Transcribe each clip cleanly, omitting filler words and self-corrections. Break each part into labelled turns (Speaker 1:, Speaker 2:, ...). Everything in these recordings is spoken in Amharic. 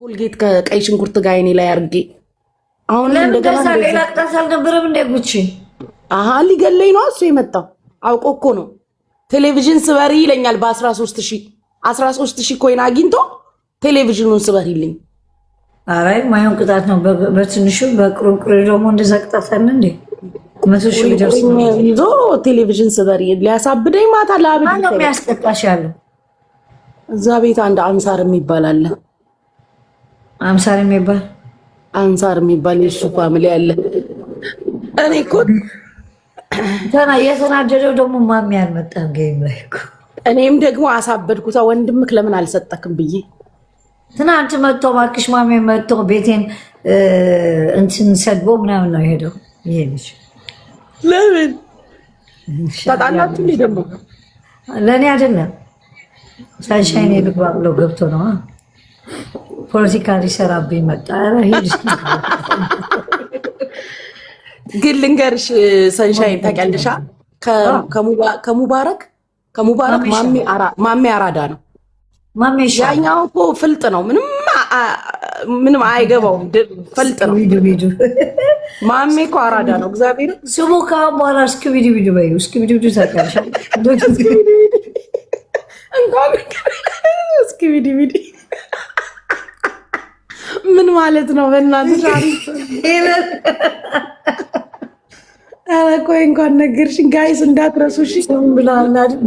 Speaker 1: ኮልጌት ከቀይ ሽንኩርት ጋር እኔ ላይ አርጌ አሁን
Speaker 2: እንደገና ለቅጣት አልነበረም እንደ ጉቺ
Speaker 1: አሃ ሊገለኝ ነው እሱ የመጣው አውቆ እኮ ነው። ቴሌቪዥን ስበሪ ይለኛል በ13000 ኮይን አግኝቶ ቴሌቪዥኑን ስበሪልኝ።
Speaker 2: አራይ ማየው ቅጣት ነው። በትንሹ በቁርቁር ደግሞ እንደዛ ቅጣት አለ እንዴ? 100,000 ይደርስ
Speaker 1: ይዞ ቴሌቪዥን ስበሪ ሊያሳብደኝ ማታ ላብድ
Speaker 2: ነው የሚያስቀጣሽ ያለው።
Speaker 1: እዛ ቤት አንድ አንሳር የሚባል አለ። አንሳር የሚባል የሱ ፋሚሊ አለ። እኔ እኮ
Speaker 2: የተናደደው ደግሞ ማሚ አልመጣም ጌም ላይ እኮ።
Speaker 1: እኔም ደግሞ አሳበድኩታ ወንድምክ ለምን አልሰጠክም ብዬ
Speaker 2: ትናንት መጥቶ እባክሽ ማሚ መጥቶ ቤቴን እንትን ሰድቦ ምናምን ነው የሄደው። ይሄ ልጅ
Speaker 1: ለምን ታጣላችሁ? ደግሞ
Speaker 2: ለእኔ አይደለም ሳንሻይን ልግባ ብሎ ገብቶ ነው ፖለቲካ ሊሰራብኝ መጣ።
Speaker 1: ግን ልንገርሽ ሰንሻይን ታውቂያለሽ? ከሙባረክ ማሜ አራዳ ነው። ያኛው እኮ ፍልጥ ነው። ምንም አይገባውም። ፍልጥ ነው። ማሜ እኮ አራዳ ነው። እግዚአብሔር
Speaker 2: ስሙ ከአሁን በኋላ እስክቢዲ ቢዱ በይው። እስክቢዲ ቢዱ ታውቂያለሽ?
Speaker 1: እንኳን እስክቢዲ ቢዲ ምን ማለት ነው? በእናትሽ ኧረ ቆይ እንኳን ነገርሽኝ ጋይስ እንዳትረሱ እሺ።
Speaker 2: ዝም ብላ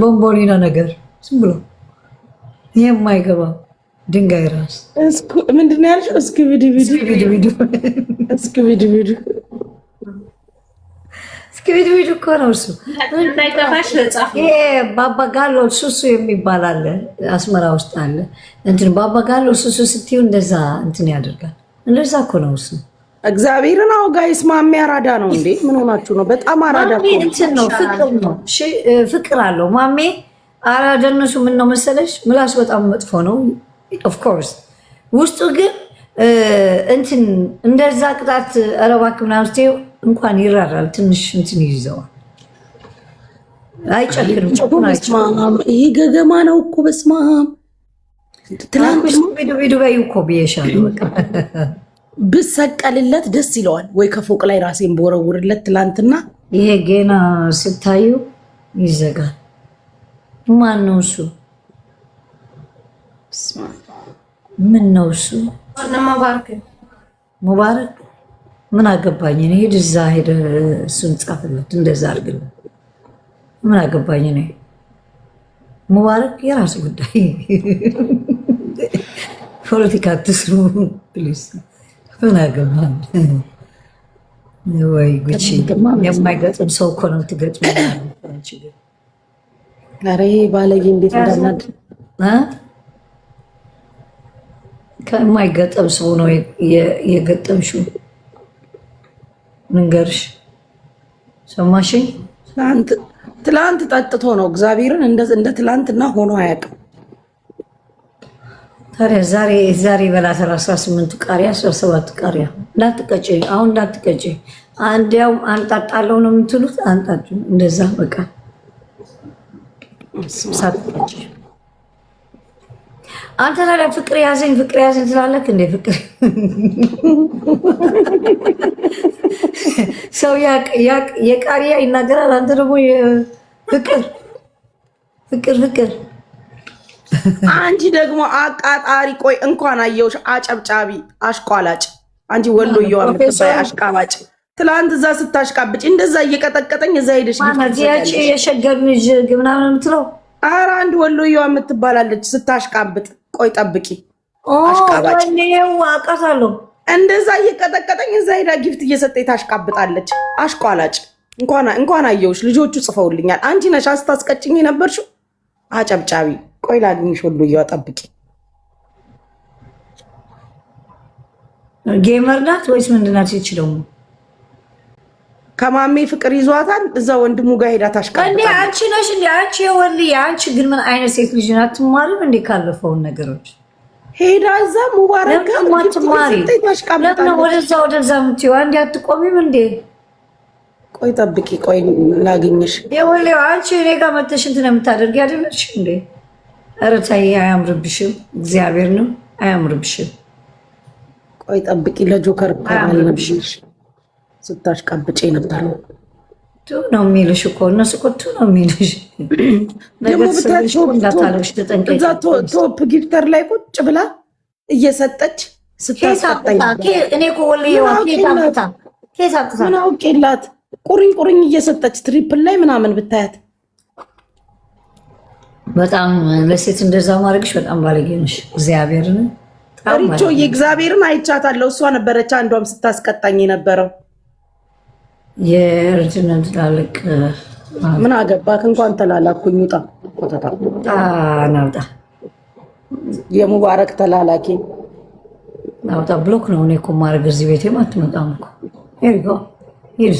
Speaker 2: ቦምቦሊና ነገር ዝም ብሎ የማይገባ ድንጋይ ራስ
Speaker 1: ምንድን ነው ያልሽው? እስክቢዲ ቢዲ
Speaker 2: እኮ ነው እሱ። ባባጋሎ ሱሱ የሚባል አለ አስመራ ውስጥ አለ። እንትን ባባጋሎ ሱሱ ስትይው እንደዛ እንትን ያደርጋል። እንደዛ እኮ ነው እሱ።
Speaker 1: እግዚአብሔርን አዎ ጋይስ ማሜ አራዳ ነው እንዴ? ምን ሆናችሁ ነው? በጣም አራዳ
Speaker 2: እንትን ነው። ፍቅር ነው። ፍቅር አለው ማሜ አራዳ። እነሱ ምን ነው መሰለሽ ምላስ በጣም መጥፎ ነው ኦፍኮርስ። ውስጡ ግን እንትን እንደዛ ቅጣት ኧረ እባክህ ምናምን ስትይው እንኳን ይራራል። ትንሽ እንትን ይይዘዋል። አይጨክንም።
Speaker 1: ይሄ ገገማ ነው እኮ በስመ አብ።
Speaker 2: ትናንት ቪዲዮ በይው እኮ ብዬሻለሁ። በቃ
Speaker 1: ብሰቀልለት ደስ ይለዋል ወይ ከፎቅ ላይ ራሴን በወረውርለት። ትላንትና
Speaker 2: ይሄ ገና ስታዩ ይዘጋል። ማን ነው እሱ? ምን ነው እሱ? ሙባረክ ምን አገባኝ እኔ። ሄድ እዛ ሄደ እሱን ጻፍለት እንደዛ አድርግለት። ምን አገባኝ እኔ። ሙባረክ የራሱ ጉዳይ። ፖለቲካ አትስሩ ፕሊዝ። ምን አገባኝ ወይ ጉቺ። የማይገጥም ሰው እኮ ነው ትገጥም።
Speaker 1: ኧረ ይሄ ባለጌ እንዴት እንዳናድ
Speaker 2: ከማይገጠም ሰው ነው የገጠምሽው። ንገርሽ ሰማሽኝ?
Speaker 1: ትላንት ጠጥቶ ነው እግዚአብሔርን እንደ ትላንትና ሆኖ አያውቅም።
Speaker 2: ታዲያ ዛሬ በላ 18 ቃሪያ 17 ቃሪያ እንዳትቀጭ። አሁን እንዳትቀጭ። አንዲያው አንጣጣለው ነው የምትሉት። አንጣጡ እንደዛ በቃ ሳትቀጭ። አንተ ታዲያ ፍቅር ያዘኝ ትላለህ እንዴ? ፍቅር ሰው የቃሪያ ይናገራል። አንተ ደግሞ ፍቅር
Speaker 1: አንቺ ደግሞ አቃጣሪ። ቆይ እንኳን አየውሽ አጨብጫቢ አሽቋላጭ። አንቺ ወሎዬዋ የምትባይ አሽቃባጭ። ትላንት እዛ ስታሽቃብጭ እንደዛ እየቀጠቀጠኝ እዛ ሄደሽ
Speaker 2: ያቺ የሸገር ልጅ ምናምን የምትለው
Speaker 1: ኧረ አንድ ወሎዬዋ የምትባላለች ስታሽቃብጥ። ቆይ ጠብቂ አሽቃባጭ።
Speaker 2: አውቃታለሁ።
Speaker 1: እንደዛ እየቀጠቀጠኝ እዛ ሄዳ ጊፍት እየሰጠኝ ታሽቃብጣለች። አሽቋላጭ። እንኳን አየውሽ ልጆቹ ጽፈውልኛል። አንቺ ነሽ ስታስቀጭኝ የነበርሽው አጨብጫቢ። ቆይ ላግኝሽ ወሎዬዋ ጠብቂ።
Speaker 2: ጌመር ናት ወይስ ምንድን ናት? ይችላል
Speaker 1: ከማሜ ፍቅር ይዟታል። እዛ ወንድሙ ጋር ሄዳ ታሽቃብጣለች።
Speaker 2: እንዴ አንቺ ነሽ እንዴ? አንቺ ወልዬ አንቺ ግን ምን አይነት ሴት ልጅ ናት? ትማሪም እንዴ ካለፈውን ነገሮች
Speaker 1: ሄዳ እዛ ሙባረክ
Speaker 2: ማትማሪ ለምን ወደዛ የምትይው? አንዴ አትቆሚም እንዴ?
Speaker 1: ቆይ ጠብቂ። ቆይ ላግኝሽ።
Speaker 2: ይኸውልህ አንቺ እኔ ጋር መተሽ እንትን የምታደርጊ አይደለሽ እንዴ? ኧረ ተይ አያምርብሽም። እግዚአብሔር ነው አያምርብሽም።
Speaker 1: ቆይ ጠብቂ፣ ለጆከር ባልነብሽ ስታሽቃብጪ ነበር
Speaker 2: ነው የሚልሽ እኮ እነሱ እኮ ነው የሚልሽ።
Speaker 1: ቶፕ ጊፍተር ላይ ቁጭ ብላ እየሰጠች ስታስቀጣኝ
Speaker 2: እኔ እኮ ወልዬዋ ምን
Speaker 1: አውቄላት ቁሪኝ እየሰጠች ትሪፕል ላይ ምናምን ብታያት
Speaker 2: በጣም ለሴት እንደዛ ማድረግሽ በጣም ባለጌ ነሽ። እግዚአብሔርን
Speaker 1: ሪቾ የእግዚአብሔርን አይቻታለሁ። እሷ ነበረች አንዷም ስታስቀጣኝ የነበረው።
Speaker 2: የርጅነት ላልቅ
Speaker 1: ምን አገባክ? እንኳን ተላላኩኝ። ውጣ
Speaker 2: ናውጣ
Speaker 1: የሙባረክ ተላላኪ
Speaker 2: ናውጣ። ብሎክ ነው እኔ እኮ ማድረግ እዚህ ቤቴ አትመጣም እኮ ሄድጎ ሂድ።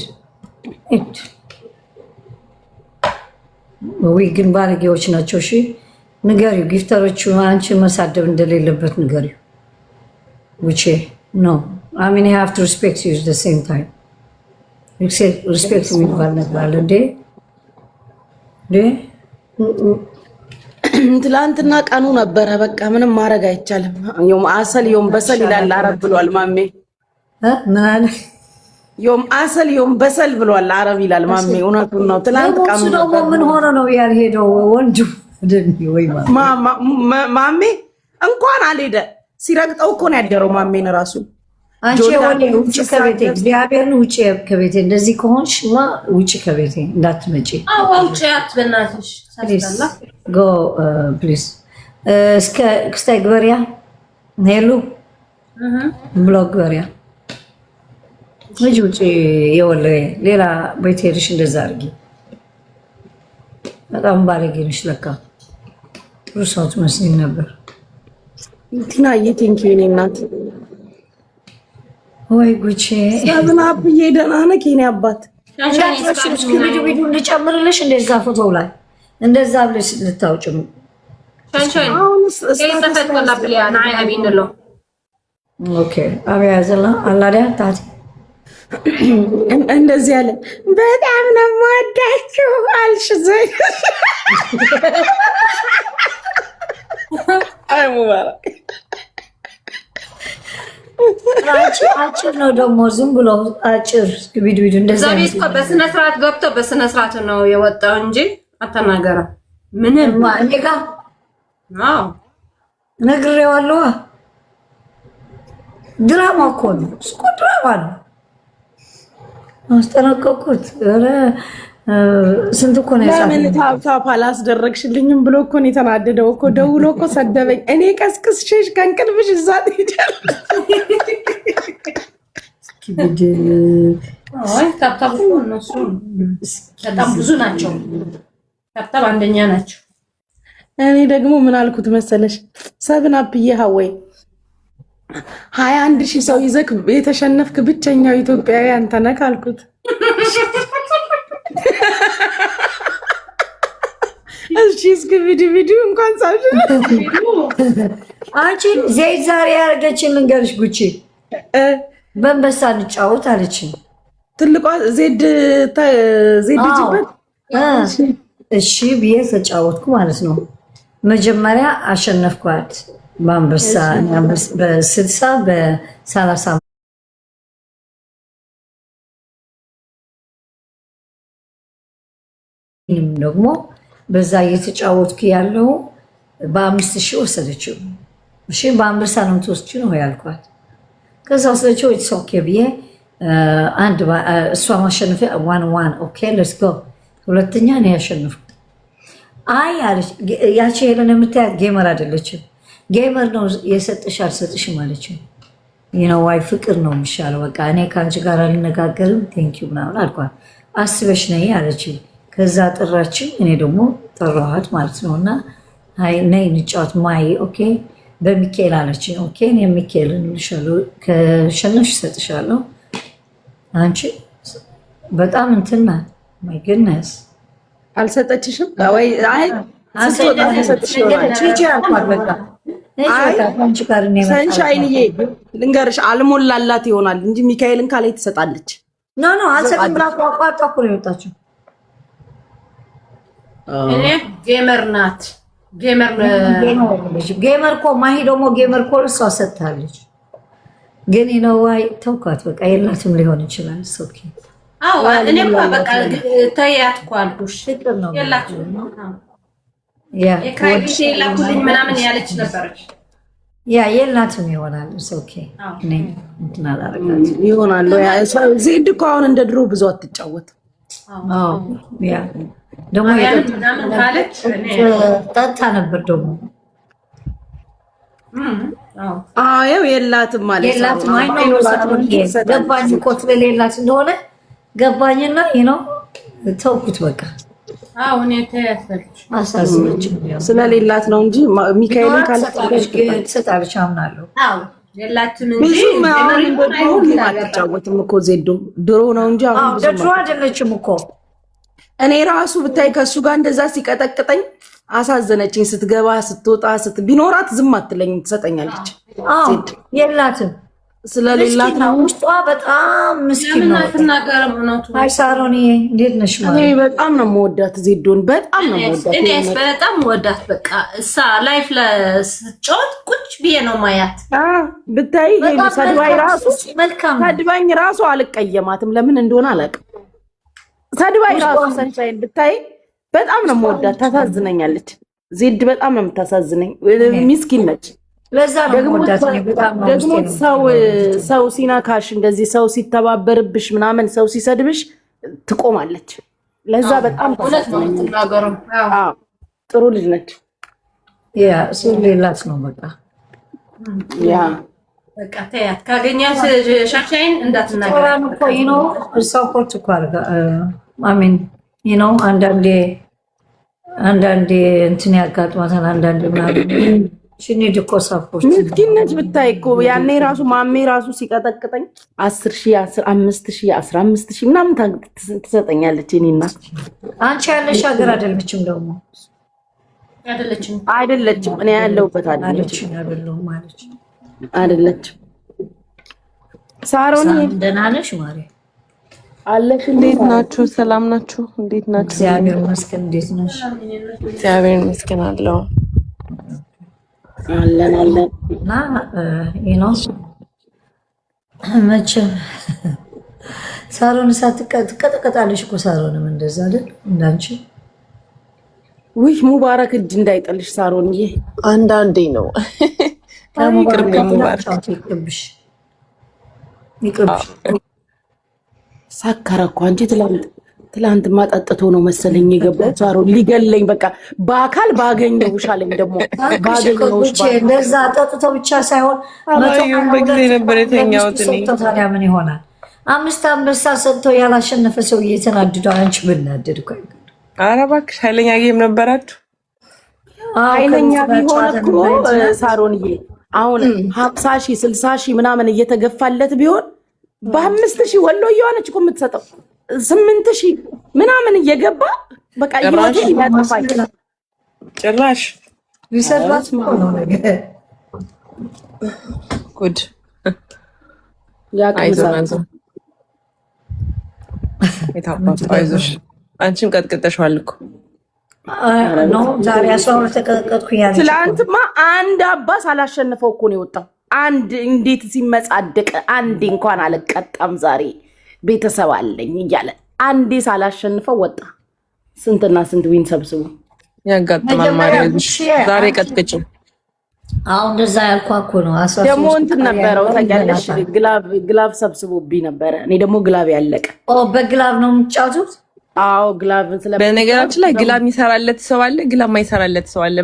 Speaker 2: ወይ ግን ባለጌዎች ናቸው። እሺ ንገሪው፣ ጊፍተሮቹ አንቺን መሳደብ እንደሌለበት ንገሪው። which no I mean I have to respect you at the same time. ሪስፔክት የሚባል ነገር አለ እንዴ?
Speaker 1: ትላንትና ቀኑ ነበረ። በቃ ምንም ማድረግ አይቻልም። ዮም አሰል ዮም በሰል ይላል አረብ ብሏል ማሜ።
Speaker 2: ምን አለ?
Speaker 1: ዮም አሰል ዮም በሰል ብሏል አረብ ይላል ማሜ። እውነቱን ነው። ትላንት ቀኑ
Speaker 2: ደግሞ ምን ሆነ ነው ያልሄደው ወንዱ ወይ
Speaker 1: ማሜ እንኳን አልሄደ ሲረግጠው እኮ ነው ያደረው ማሜን ራሱ።
Speaker 2: አንቺ ወንድ ውጪ ከቤቴ እግዚአብሔርን ውጪ ከቤቴ እንደዚህ ከሆንሽማ ውጪ ከቤቴ እንዳትመጪ።
Speaker 3: ውጪ አትበናትሽ ሳስተላ
Speaker 2: ጎ ፕሊዝ እስከ ግበሪያ ሄሉ ብሎግ ግበሪያ ልጅ ውጪ የወለ ሌላ ቤት ሄድሽ እንደዛ አድርጊ። በጣም ባለጌ ነሽ ለካ። ጥሩ ሰው ትመስለኝ ነበር።
Speaker 1: እንትና የቴንኪው የኔ እናት
Speaker 2: ወይ ጉቼ
Speaker 1: ሰብና ብዬ ደህና ነህ የኔ አባት?
Speaker 2: ቪዲዮ እንጨምርልሽ እንደዛ ፎቶ ላይ እንደዛ ብለሽ ልታውጭም ኦኬ አብያ ዘላ አላዲያ ታቲ
Speaker 1: እንደዚህ ያለ በጣም ነው የምወዳችሁ አልሽ ዘይ አይ ሙባረክ አጭር ነው ደግሞ ዝም ብሎ አጭር ቪዲዮ እንደዛ
Speaker 3: ነው። በስነ ስርዓት ገብቶ በስነ ስርዓት ነው የወጣው እንጂ አተናገረ ምንም
Speaker 2: እኔ ጋር
Speaker 3: አዎ
Speaker 2: ነግሬዋለሁ። ድራማ እኮ ነው እኮ ድራማ ነው። አስጠነቀቁት። ኧረ ስንት እኮ ነው ያሳፈው።
Speaker 1: ለምን ታፕታፕ አላስደረግሽልኝም ብሎ እኮ ነው የተናደደው እኮ። ደውሎ እኮ ሰደበኝ። እኔ ቀስቅስሽ ከእንቅልፍሽ እዛ ትሄጃለሽ።
Speaker 3: ታፕታፕ እነሱ በጣም ብዙ ናቸው። ታፕታፕ አንደኛ ናቸው።
Speaker 1: እኔ ደግሞ ምን አልኩት መሰለሽ? ሰብን አፕዬ ሀወይ 21,000 ሰው ይዘክ የተሸነፍክ ብቸኛው ኢትዮጵያዊ አንተ ነህ አልኩት። እሺ እስኪ ቪዲዮ እንኳን ሳይሽ
Speaker 2: አንቺ ዘይት ዛሬ ያረገችን ልንገርሽ ጉቺ በንበሳ እንጫወት አለችኝ።
Speaker 1: ትልቋ ዜድ ጅበት
Speaker 2: እሺ ብዬ ተጫወትኩ ማለት ነው። መጀመሪያ አሸነፍኳት በአንበሳ በ60 በ30 ደግሞ በዛ እየተጫወትኩ ያለው በ5,000 ወሰደችው። እሺ በአንበሳ ነው የምትወስጂው ነው ያልኳት። ከዛ ወሰደችው። ኢትስ ኦኬ ብዬ አንድ እሷ ማሸነፊያ 1-1 ኦኬ ሌትስ ጎ። ሁለተኛ ነው ያሸነፍኩት። አይ አለች ያቺ ሄለን የምታያት ጌመር አይደለችም። ጌመር ነው የሰጥሽ አልሰጥሽም አለችኝ። ነው ዋይ ፍቅር ነው የሚሻለው። በቃ እኔ ከአንቺ ጋር አልነጋገርም ቴንኪው ምናምን አልኳት። አስበሽ ነይ አለችኝ። ከዛ ጠራችኝ፣ እኔ ደግሞ ጠራኋት ማለት ነው። እና አይ ነይ እንጫወት ማይ ኦኬ በሚካኤል አለችኝ። ኦኬ እኔ ሚካኤል እንልሻለሁ ከሸነፍሽ እሰጥሻለሁ። አንቺ በጣም እንትን ናት። ማይ ግድነስ
Speaker 1: አልሰጠችሽም ወይ? አይ ሰንሻይንዬ ልንገርሽ አልሞላላት ይሆናል እንጂ ሚካኤልን ካላይ ትሰጣለች።
Speaker 2: ኖ አልሰጥም ብላ አቋርጣ እኮ ነው የወጣችው።
Speaker 3: እኔ ጌመር ናት። ጌመር
Speaker 2: እኮ ማሂ ደግሞ ጌመር እኮ እሷ ሰጥታለች። ግን ይነዋይ ተውኳት በቃ የላትም ሊሆን ይችላል። ኦኬ
Speaker 3: አዎ እኔ በቃ ተያት እኮ አልኩሽ የላትም
Speaker 2: ያ
Speaker 3: የክራይሽ የላኩልኝ ምናምን ያለች ነበረች።
Speaker 2: ያ የላትም ይሆናል። ኦኬ እኔ እንትና አላረጋት
Speaker 1: ይሆናል። ያ ዜድ እኮ አሁን እንደ ድሮ ብዙ አትጫወት።
Speaker 2: አዎ ያ ደግሞ
Speaker 3: ምናምን ካለች
Speaker 2: ጠጣ ነበር ደግሞ
Speaker 1: አዎ የላትም ማለት
Speaker 2: የላትም አይኖር ገባኝ እኮ ስለሌላት እንደሆነ ገባኝና ነው ተውኩት በቃ።
Speaker 3: አዎ እኔ ተያሰልች
Speaker 2: አሳዝነች
Speaker 1: ስለሌላት ነው እንጂ ሚካኤልን
Speaker 2: ካለች ትሰጣለች አምናለሁ።
Speaker 3: አዎ የላትም እንጂ
Speaker 1: ብዙ አትጫወትም እኮ ዜዶ ድሮ ነው እንጂ አሁን ብዙ
Speaker 2: ድሮ አይደለችም እኮ።
Speaker 1: እኔ ራሱ ብታይ ከሱ ጋር እንደዛ ሲቀጠቅጠኝ አሳዘነችኝ። ስትገባ ስትወጣ ቢኖራት ዝም አትለኝም፣ ትሰጠኛለች።
Speaker 2: አዎ የላትም ስለሌላት ነው። ውስጧ በጣም ምስኪን ነው።
Speaker 3: አትናገርም ነው።
Speaker 2: አይ ሳሮኒ እንዴት ነሽ?
Speaker 1: እኔ በጣም ነው የምወዳት ዜዶን፣ በጣም ነው የምወዳት።
Speaker 3: እኔስ በጣም ወዳት በቃ እሳ ላይፍ ለስጮት ቁጭ ብዬ ነው ማያት።
Speaker 1: ብታይ ሰድባኝ ራሱ
Speaker 2: መልካም
Speaker 1: ሰድባኝ ራሱ አልቀየማትም፣ ለምን እንደሆነ አላውቅም። ሰድባኝ ራሱ ሰንቻይን ብታይ በጣም ነው የምወዳት። ታሳዝነኛለች ዜድ፣ በጣም ነው የምታሳዝነኝ። ሚስኪን ነች።
Speaker 2: ለዛ ነው
Speaker 1: ደግሞ ሰው ሲናካሽ እንደዚህ ሰው ሲተባበርብሽ ምናምን ሰው ሲሰድብሽ ትቆማለች። ለዛ በጣም ጥሩ ልጅ ነች።
Speaker 2: ያ ሌላት ነው በቃ
Speaker 1: ያ
Speaker 3: በቃ ተያት። ካገኛት ሻሻይን እንዳትናገር
Speaker 2: እኮ ነው ሰፖርት እኮ አርጋ አሜን ነው። አንዳንዴ እንትን ያጋጥማታል። አንዳንዴ ምናምን ሽኒድ እኮ ሰፖርት
Speaker 1: ምስኪን ነች ብታይ እኮ። ያኔ ራሱ ማሜ ራሱ ሲቀጠቅጠኝ 10,000 15,000 15,000 ምናምን ትሰጠኛለች። እኔ እናት
Speaker 2: አንቺ ያለሽ ሀገር አይደለችም ደግሞ
Speaker 1: አይደለችም። እኔ ያለሁበት አይደለችም አይደለችም። ሳሮኒ
Speaker 2: ደህና ነሽ ማሪ?
Speaker 1: አለሽ? እንዴት ናችሁ? ሰላም ናችሁ? እንዴት ናችሁ?
Speaker 2: እግዚአብሔር ይመስገን። እንዴት ነሽ?
Speaker 1: እግዚአብሔር ይመስገን አለው። አለን
Speaker 2: እና ነው መቼም ሳሮን ትቀጠቀጣለሽ እኮ ሳሮንም እንደዛ አይደል እንዳንቺ።
Speaker 1: ውይ ሙባረክ እጅ እንዳይጠልሽ ሳሮንዬ።
Speaker 4: አንዳንዴ ነው
Speaker 2: ይቅርብሽ።
Speaker 1: ሳካራ እኮ አንቺ ትላንት ማጠጥቶ ነው መሰለኝ የገባው ሳሮን ሊገለኝ። በቃ በአካል ባገኘሁሽ አለኝ። ደግሞ ባገኘሁሽ
Speaker 2: እንደዛ ጠጥተው ብቻ ሳይሆን
Speaker 4: በጊዜ ነበር የተኛሁት።
Speaker 2: ታዲያ ምን ይሆናል? 5 አንበሳ ሰጥቶ ያላሸነፈ ሰው እየተናድደው አንቺ ብናደድ እኮ።
Speaker 4: ኧረ እባክሽ ኃይለኛ ጌም ነበራችሁ።
Speaker 1: ኃይለኛ ቢሆን እኮ ሳሮንዬ አሁን 50,000 60,000 ምናምን እየተገፋለት ቢሆን በ5,000 ወሎ እየሆነች እኮ የምትሰጠው 8,000 ምናምን እየገባ በቃ ይወጣ ያጠፋኝ።
Speaker 4: ጭራሽ
Speaker 2: ሊሰራት ነው ነገር
Speaker 4: ጉድ። አይዞሽ አንቺም ቀጥቅጠሽዋል እኮ
Speaker 2: ነው። ዛሬ 12 ተቀጥቀጥኩ ያለሽ።
Speaker 1: ትላንትማ አንድ አባስ አላሸነፈው እኮ ነው የወጣው። አንድ እንዴት ሲመጻደቅ አንዴ እንኳን አልቀጣም ዛሬ ቤተሰብ አለኝ እያለ አንዴ ሳላሸንፈው ወጣ። ስንትና ስንት ዊን ሰብስቡ
Speaker 4: ያጋጥማል። ማርያምሽ ዛሬ ቀጥቅጭ።
Speaker 2: አሁን እንደዛ ያልኳኩ ነው።
Speaker 1: ደግሞ እንትን ነበረው ታውቂያለሽ፣ ግላቭ ሰብስቦብኝ ነበረ። እኔ ደግሞ ግላቭ ያለቀ።
Speaker 2: በግላቭ ነው የምትጫወቱት?
Speaker 1: አዎ ግላቭ።
Speaker 4: በነገራችን ላይ ግላቭ የሚሰራለት ሰው አለ፣ ግላቭ የማይሰራለት ሰው አለ።